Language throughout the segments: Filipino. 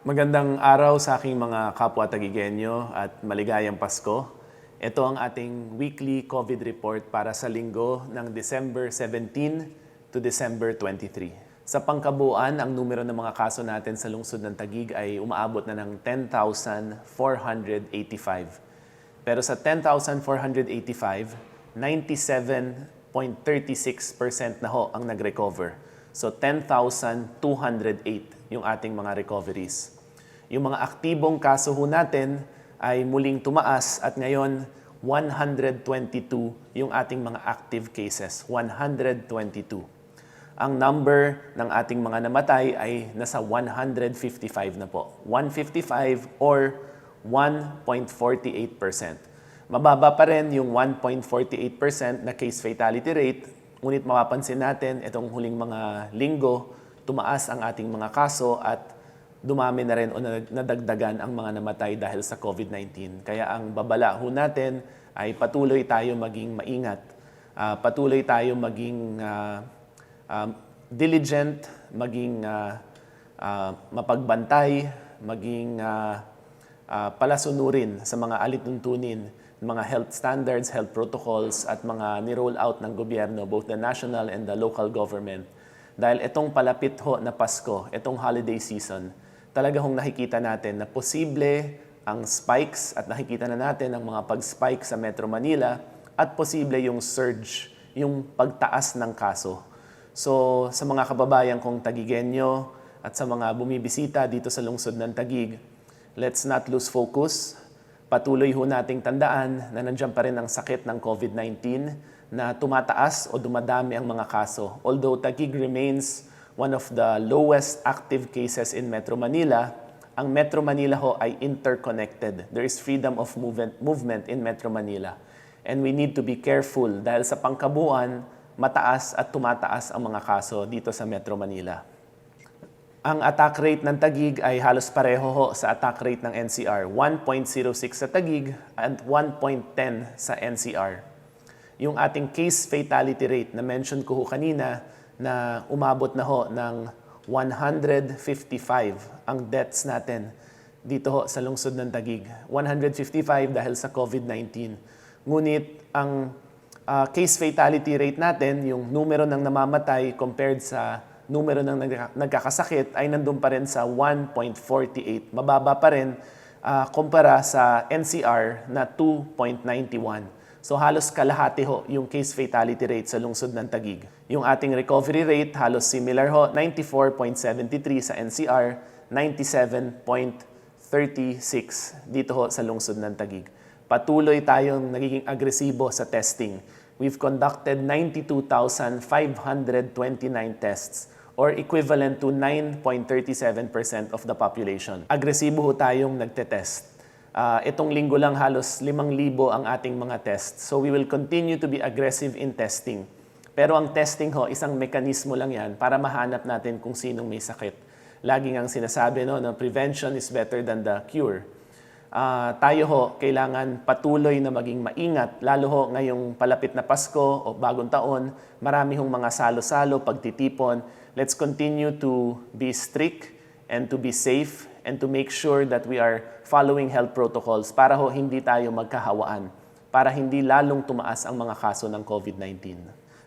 Magandang araw sa aking mga kapwa Tagigenyo at maligayang Pasko. Ito ang ating weekly COVID report para sa linggo ng December 17 to December 23. Sa pangkabuuan, ang numero ng mga kaso natin sa lungsod ng Taguig ay umaabot na ng 10,485. Pero sa 10,485, 97.36% na ho ang nag-recover. So 10,208 yung ating mga recoveries. Yung mga aktibong kaso ho natin ay muling tumaas at ngayon 122 yung ating mga active cases. 122. Ang number ng ating mga namatay ay nasa 155 na po. 155 or 1.48%. Mababa pa rin yung 1.48% na case fatality rate, ngunit mapapansin natin itong huling mga linggo, tumaas ang ating mga kaso at dumami na rin o nadagdagan ang mga namatay dahil sa COVID-19. Kaya ang babala ho natin ay patuloy tayo maging maingat. Patuloy tayo maging diligent, maging mapagbantay, maging palasunurin sa mga alituntunin, mga health standards, health protocols at mga ni-roll out ng gobyerno, both the national and the local government. Dahil itong palapit ho na Pasko, itong holiday season, talaga hong nakikita natin na posible ang spikes at nakikita na natin ang mga pag-spike sa Metro Manila at posible yung surge, yung pagtaas ng kaso. So sa mga kababayan kong Tagigenyo at sa mga bumibisita dito sa lungsod ng Taguig, let's not lose focus. Patuloy ho nating tandaan na nandiyan pa rin ang sakit ng COVID-19 na tumataas o dumadami ang mga kaso. Although Taguig remains one of the lowest active cases in Metro Manila, ang Metro Manila ho ay interconnected. There is freedom of movement in Metro Manila. And we need to be careful dahil sa pangkabuuan, mataas at tumataas ang mga kaso dito sa Metro Manila. Ang attack rate ng Taguig ay halos pareho ho sa attack rate ng NCR. 1.06 sa Taguig at 1.10 sa NCR. Yung ating case fatality rate na mention ko ho kanina na umabot na ho ng 155 ang deaths natin dito ho sa lungsod ng Taguig. 155 dahil sa COVID-19. Ngunit ang case fatality rate natin, yung numero ng namamatay compared sa numero ng nagkakasakit ay nandun pa rin sa 1.48. Mababa pa rin kumpara sa NCR na 2.91. So halos kalahati ho yung case fatality rate sa lungsod ng Taguig. Yung ating recovery rate halos similar ho, 94.73 sa NCR, 97.36 dito ho sa lungsod ng Taguig. Patuloy tayong nagiging agresibo sa testing. We've conducted 92,529 tests or equivalent to 9.37% of the population. Agresibo ho tayong nagtetest. Itong linggo lang halos 5,000 ang ating mga tests. So we will continue to be aggressive in testing. Pero ang testing ho, isang mekanismo lang yan para mahanap natin kung sinong may sakit. Laging ang sinasabi no, na prevention is better than the cure. Tayo ho, kailangan patuloy na maging maingat, lalo ho ngayong palapit na Pasko o bagong taon, marami hong mga salo-salo, pagtitipon. Let's continue to be strict and to be safe and to make sure that we are following health protocols para ho hindi tayo magkahawaan, para hindi lalong tumaas ang mga kaso ng COVID-19.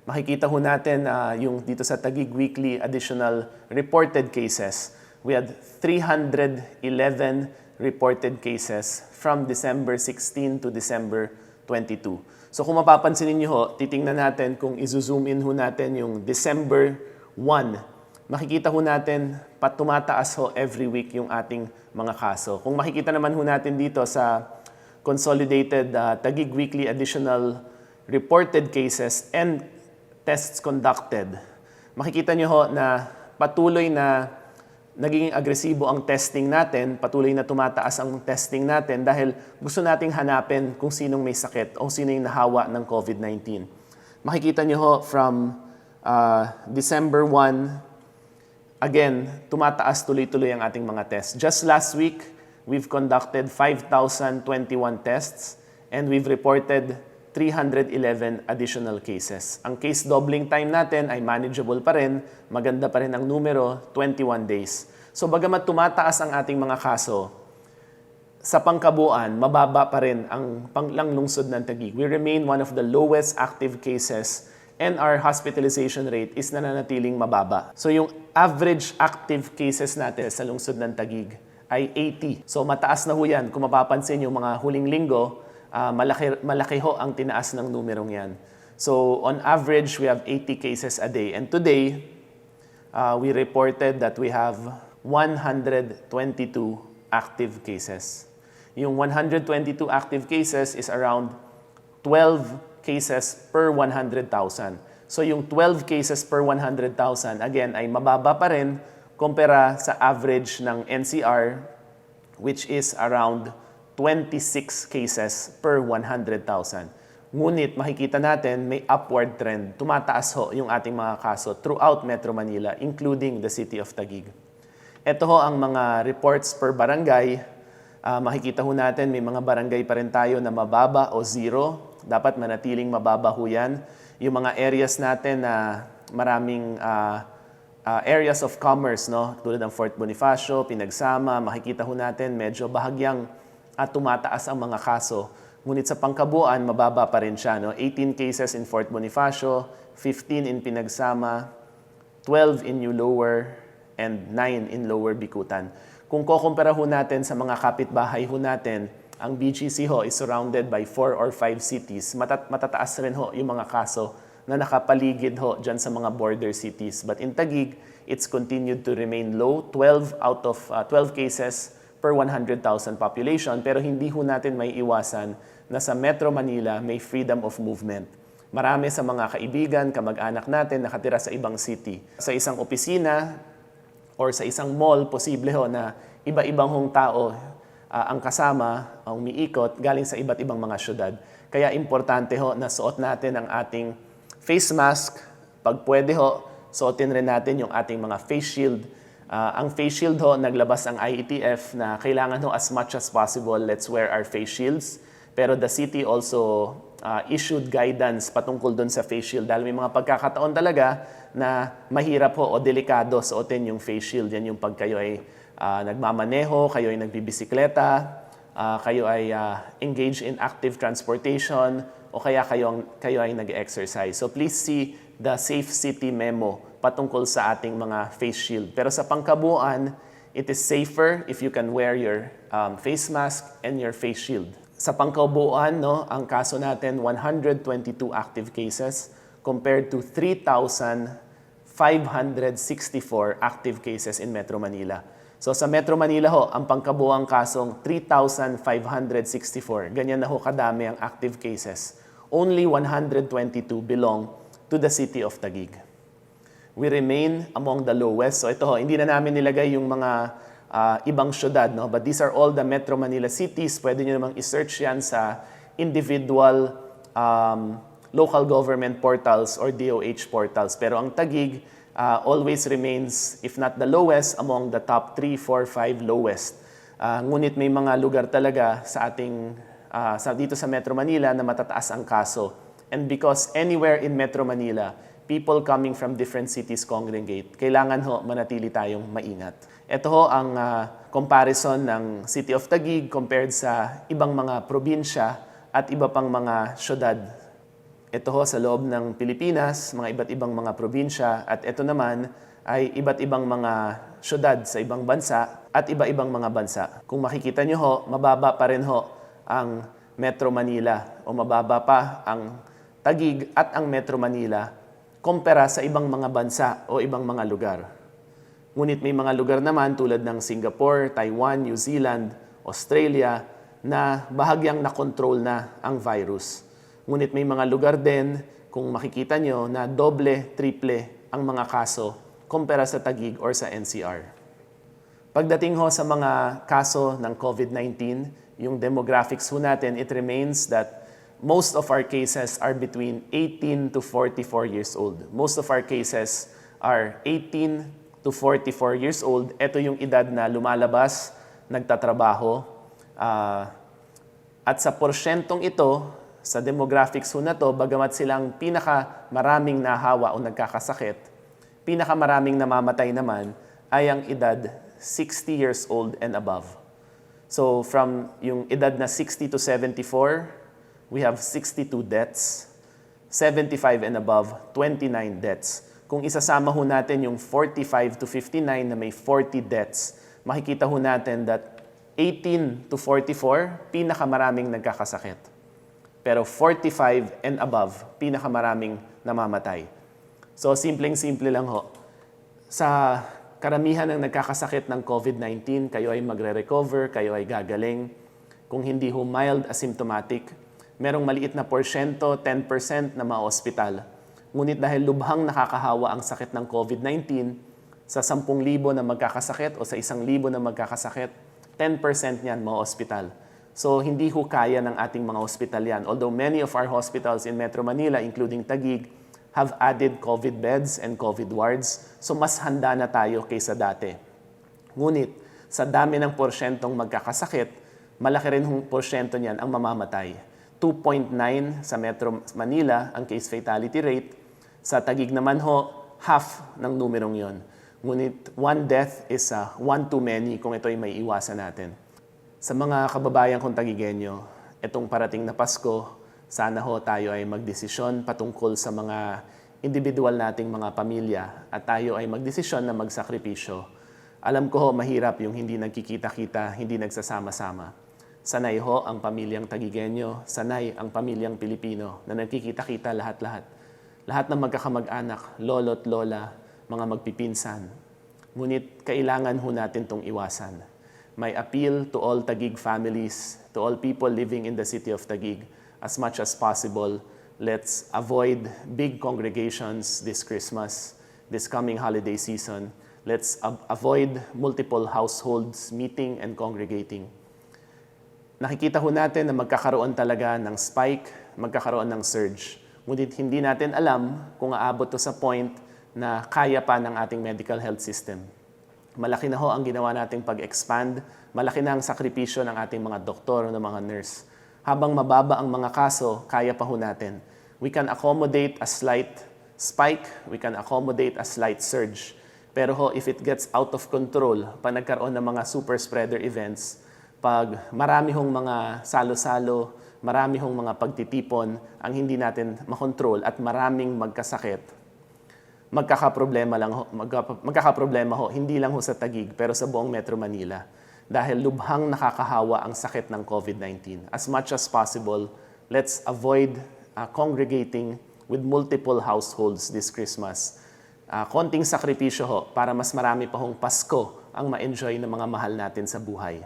Makikita ho natin yung dito sa Taguig Weekly additional reported cases. We had 311 reported cases from December 16 to December 22. So kung mapapansin niyo ho, titingnan natin kung i-zoom in ho natin yung December 1. Makikita ho natin tumataas ho every week yung ating mga kaso. Kung makikita naman ho natin dito sa consolidated Taguig Weekly additional reported cases and tests conducted, makikita nyo ho na patuloy na nagiging agresibo ang testing natin, patuloy na tumataas ang testing natin dahil gusto nating hanapin kung sinong may sakit o sino yung nahawa ng COVID-19. Makikita nyo ho from December 1, again, tumataas tuloy-tuloy ang ating mga tests. Just last week, we've conducted 5,021 tests and we've reported 311 additional cases. Ang case doubling time natin ay manageable pa rin, maganda pa rin ang numero, 21 days. So bagamat tumataas ang ating mga kaso, sa pangkabuuan, mababa pa rin ang panglang lungsod ng Taguig. We remain one of the lowest active cases and our hospitalization rate is nananatiling mababa. So yung average active cases natin sa lungsod ng Taguig ay 80. So mataas na ho yan. Kung mapapansin yung mga huling linggo, malaki ho ang tinaas ng numerong yan. So on average, we have 80 cases a day. And today, we reported that we have 122 active cases. Yung 122 active cases is around 12 cases per 100,000. So yung 12 cases per 100,000, again, ay mababa pa rin kumpara sa average ng NCR, which is around 26 cases per 100,000. Ngunit makikita natin may upward trend. Tumataas ho yung ating mga kaso throughout Metro Manila, including the city of Taguig. Ito ho ang mga reports per barangay. Makikita ho natin may mga barangay pa rin tayo na mababa o zero. Dapat manatiling mababa ho yan. Yung mga areas natin na maraming areas of commerce, no? Tulad ng Fort Bonifacio, Pinagsama, makikita ho natin medyo bahagyang tumataas ang mga kaso. Ngunit sa pangkabuuan, mababa pa rin siya. No? 18 cases in Fort Bonifacio, 15 in Pinagsama, 12 in New Lower, and 9 in Lower Bicutan. Kung kukumpara ho natin sa mga kapitbahay ho natin, ang BGC ho is surrounded by 4 or 5 cities. Matataas rin ho yung mga kaso na nakapaligid ho dyan sa mga border cities. But in Taguig, it's continued to remain low, 12 out of 12 cases per 100,000 population. Pero hindi ho natin may iwasan na sa Metro Manila may freedom of movement. Marami sa mga kaibigan, kamag-anak natin nakatira sa ibang city. Sa isang opisina, or sa isang mall, posible ho na iba-ibang hong tao ang kasama, ang umiikot, galing sa iba't ibang mga syudad. Kaya importante ho na suot natin ang ating face mask. Pag pwede ho, suotin rin natin yung ating mga face shield. Ang face shield ho, naglabas ang IETF na kailangan ho as much as possible, let's wear our face shields. Pero the city also issued guidance patungkol dun sa face shield dahil may mga pagkakataon talaga na mahirap ho o delikado suotin yung face shield. Yan yung pag kayo ay nagmamaneho, kayo ay nagbibisikleta, kayo ay engaged in active transportation, o kaya kayo ay nag-exercise. So please see the Safe City memo patungkol sa ating mga face shield. Pero sa pangkabuuan, it is safer if you can wear your face mask and your face shield. Sa pangkabuuan, no, ang kaso natin, 122 active cases compared to 3,564 active cases in Metro Manila. So sa Metro Manila ho, ang pangkabuuang kasong 3,564. Ganyan na ho kadami ang active cases. Only 122 belong to the city of Taguig. We remain among the lowest. So ito ho, hindi na namin nilagay yung mga ibang syudad, no? But these are all the Metro Manila cities. Pwede nyo namang i-search yan sa individual local government portals or DOH portals. Pero ang Taguig always remains, if not the lowest, among the top 3, 4, 5 lowest. Ngunit may mga lugar talaga sa ating, dito sa Metro Manila na matataas ang kaso. And because anywhere in Metro Manila, people coming from different cities congregate, kailangan ho manatili tayong maingat. Ito ho ang comparison ng City of Taguig compared sa ibang mga probinsya at iba pang mga syudad. Ito ho sa loob ng Pilipinas, mga iba't ibang mga probinsya, at ito naman ay iba't ibang mga syudad sa ibang bansa at iba-ibang mga bansa. Kung makikita nyo ho, mababa pa rin ho ang Metro Manila o mababa pa ang Taguig at ang Metro Manila kumpara sa ibang mga bansa o ibang mga lugar. Ngunit may mga lugar naman tulad ng Singapore, Taiwan, New Zealand, Australia na bahagyang nakontrol na ang virus. Ngunit may mga lugar din, kung makikita nyo, na doble, triple ang mga kaso kumpara sa Taguig or sa NCR. Pagdating ho sa mga kaso ng COVID-19, yung demographics ho natin, it remains that most of our cases are between 18 to 44 years old. Most of our cases are 18 to 44 years old. Ito yung edad na lumalabas, nagtatrabaho. At sa porsyentong ito, sa demographics ho na to, bagamat silang pinakamaraming nahawa o nagkakasakit, pinakamaraming namamatay naman ay ang edad 60 years old and above. So from yung edad na 60 to 74, we have 62 deaths. 75 and above, 29 deaths. Kung isasama ho natin yung 45 to 59 na may 40 deaths, makikita ho natin that 18 to 44, pinakamaraming nagkakasakit. Pero 45 and above, pinakamaraming namamatay. So simpleng-simple lang ho. Sa karamihan ng nagkakasakit ng COVID-19, kayo ay magre-recover, kayo ay gagaling. Kung hindi ho mild asymptomatic, merong maliit na porsyento, 10% na ma-ospital. Ngunit dahil lubhang nakakahawa ang sakit ng COVID-19, sa 10,000 na magkakasakit o sa 1,000 na magkakasakit, 10% niyan ma-ospital. So hindi ho kaya ng ating mga ospital yan. Although many of our hospitals in Metro Manila, including Taguig, have added COVID beds and COVID wards, so mas handa na tayo kaysa dati. Ngunit sa dami ng porsyentong magkakasakit, malaki rin hong porsyento niyan ang mamamatay. 2.9 sa Metro Manila ang case fatality rate. Sa Taguig naman ho, half ng numerong yon. Ngunit one death is one too many kung ito ay may iwasan natin. Sa mga kababayan kong Taguigenyo, itong parating na Pasko, sana ho tayo ay magdesisyon patungkol sa mga individual nating mga pamilya at tayo ay magdesisyon na magsakripisyo. Alam ko ho, mahirap yung hindi nagkikita-kita, hindi nagsasama-sama. Sanay ho ang pamilyang Taguigenyo, sanay ang pamilyang Pilipino na nagkikita-kita lahat-lahat. Lahat ng magkakamag-anak, lolo't lola, mga magpipinsan. Ngunit kailangan ho natin itong iwasan. My appeal to all Taguig families, to all people living in the city of Taguig, as much as possible, let's avoid big congregations this Christmas, this coming holiday season. Let's avoid multiple households meeting and congregating. Nakikita ho natin na magkakaroon talaga ng spike, magkakaroon ng surge. Ngunit hindi natin alam kung aabot to sa point na kaya pa ng ating medical health system. Malaki na ho ang ginawa nating pag-expand, malaki na ang sakripisyo ng ating mga doktor o ng mga nurse. Habang mababa ang mga kaso, kaya pa ho natin. We can accommodate a slight spike, we can accommodate a slight surge. Pero ho, if it gets out of control, pag nagkaroon ng mga super spreader events, pag marami hong mga salo-salo, marami hong mga pagtitipon ang hindi natin makontrol at maraming magkasakit, magkakaproblema ho, hindi lang ho sa Taguig, pero sa buong Metro Manila. Dahil lubhang nakakahawa ang sakit ng COVID-19. As much as possible, let's avoid congregating with multiple households this Christmas. Konting sakripisyo ho, para mas marami pa hong Pasko ang ma-enjoy ng mga mahal natin sa buhay.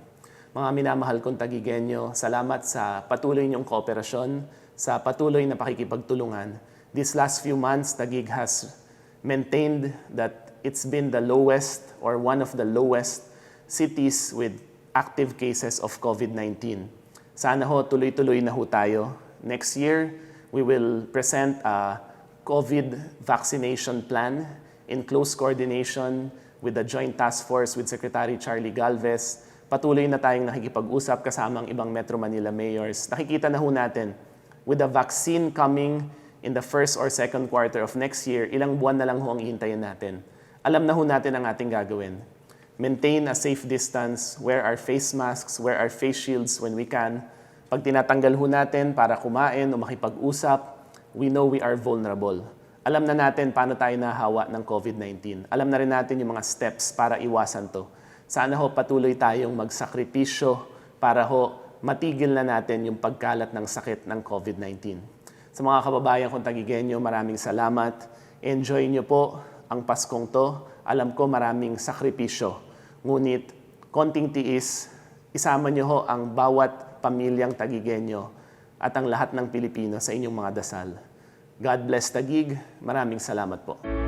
Mga minamahal kong Taguigenyo, salamat sa patuloy niyong kooperasyon, sa patuloy na pakikipagtulungan. These last few months, Taguig has maintained that it's been the lowest or one of the lowest cities with active cases of COVID-19. Sana ho, tuloy-tuloy na ho tayo. Next year, we will present a COVID vaccination plan in close coordination with the Joint Task Force with Secretary Charlie Galvez. Patuloy na tayong nakikipag-usap kasama ang ibang Metro Manila mayors. Nakikita na ho natin, with the vaccine coming in the first or second quarter of next year, ilang buwan na lang ho ang ihintayin natin. Alam na ho natin ang ating gagawin. Maintain a safe distance, wear our face masks, wear our face shields when we can. Pag tinatanggal ho natin para kumain o makipag-usap, we know we are vulnerable. Alam na natin paano tayo nahawa ng COVID-19. Alam na rin natin yung mga steps para iwasan to. Sana ho patuloy tayong magsakripisyo para ho matigil na natin yung pagkalat ng sakit ng COVID-19. Sa mga kababayan kong Taguigenyo, maraming salamat. Enjoy nyo po ang Paskong to. Alam ko maraming sakripisyo. Ngunit konting tiis, isama nyo ho ang bawat pamilyang Taguigenyo at ang lahat ng Pilipino sa inyong mga dasal. God bless Taguig. Maraming salamat po.